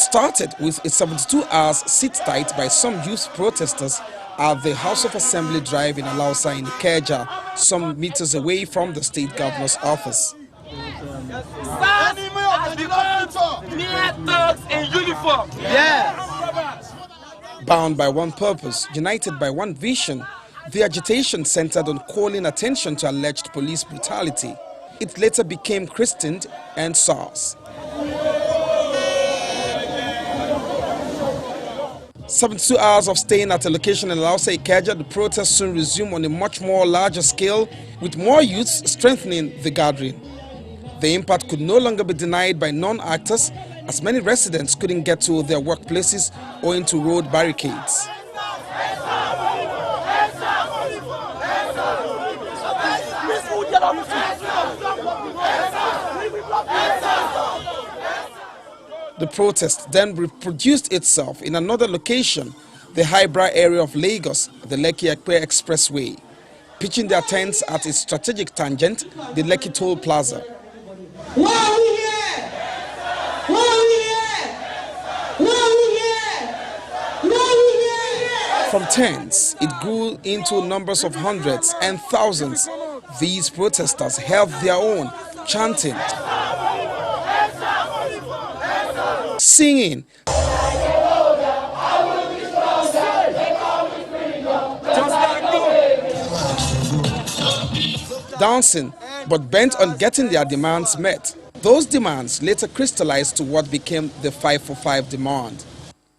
started with a 72-hour sit-tight by some youth protesters at the House of Assembly Drive in Alausa in Ikeja, some meters away from the state governor's office. In uniform. Yes. Bound by one purpose, united by one vision, the agitation centered on calling attention to alleged police brutality. It later became christened EndSARS. 72 hours of staying at a location in Alausa Ikeja, the protests soon resumed on a much more larger scale, with more youths strengthening the gathering. The impact could no longer be denied by non-actors, as many residents couldn't get to their workplaces owing to road barricades. The protest then reproduced itself in another location, the Hybra area of Lagos, the Lekki-Ekpe Expressway, pitching their tents at its strategic tangent, the Lekki Toll Plaza. Why are we here? Why are we here? Why are we here? Why are we here? From tens, it grew into numbers of hundreds and thousands. These protesters held their own, chanting, singing, dancing, but bent on getting their demands met. Those demands later crystallized to what became the 545 demand.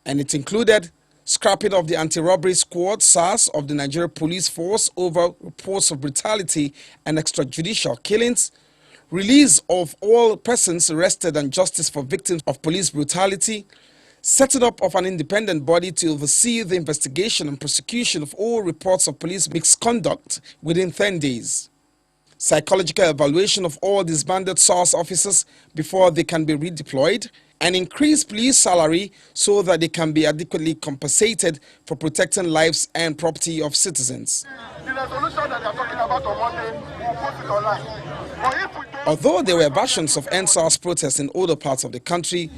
And it included scrapping of the anti-robbery squad SARS of the Nigeria Police Force over reports of brutality and extrajudicial killings, release of all persons arrested and justice for victims of police brutality, setting up of an independent body to oversee the investigation and prosecution of all reports of police misconduct within 10 days, psychological evaluation of all disbanded SARS officers before they can be redeployed, and increase police salary so that they can be adequately compensated for protecting lives and property of citizens. The resolution that they are talking about on Monday, we'll post it online. Although there were versions of EndSARS protests in other parts of the country,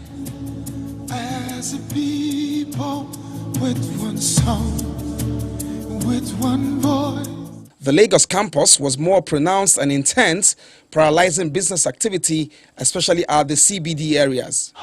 as a people with one song, with one voice. The Lagos campus was more pronounced and intense, paralyzing business activity, especially at the CBD areas.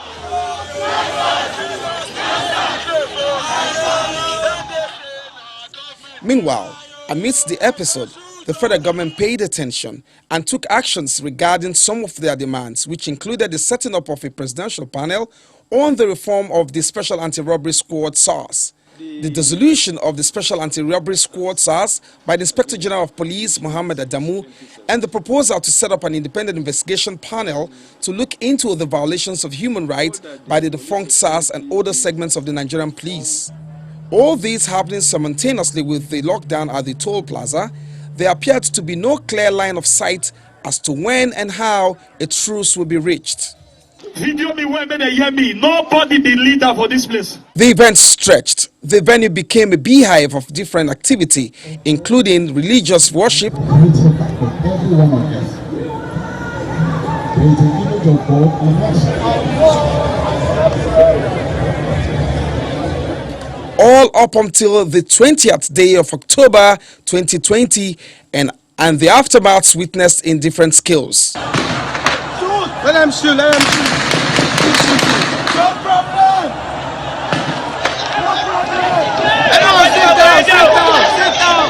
Meanwhile, amidst the episode, the federal government paid attention and took actions regarding some of their demands, which included the setting up of a presidential panel on the reform of the Special Anti-Robbery Squad SARS, the dissolution of the Special Anti-Robbery Squad SARS by the Inspector General of Police Mohammed Adamu, and the proposal to set up an independent investigation panel to look into the violations of human rights by the defunct SARS and other segments of the Nigerian police. All these happening simultaneously with the lockdown at the toll plaza, there appeared to be no clear line of sight as to when and how a truce will be reached. Video me when they hear me. Nobody be leader for this place. The event stretched. The venue became a beehive of different activity, including religious worship, all up until the 20th day of October 2020, and the aftermaths witnessed in different scales. Let them shoot, let them shoot. No problem. No problem. Everyone sit down.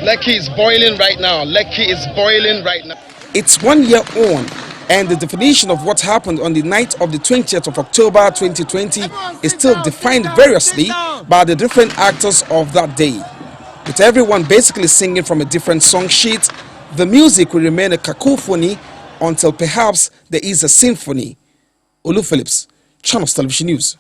Lekki is boiling right now. Lekki is boiling right now. It's 1 year on, and the definition of what happened on the night of the 20th of October 2020 is still defined variously by the different actors of that day. With everyone basically singing from a different song sheet, the music will remain a cacophony until perhaps there is a symphony. Olu Phillips, Channels Television News.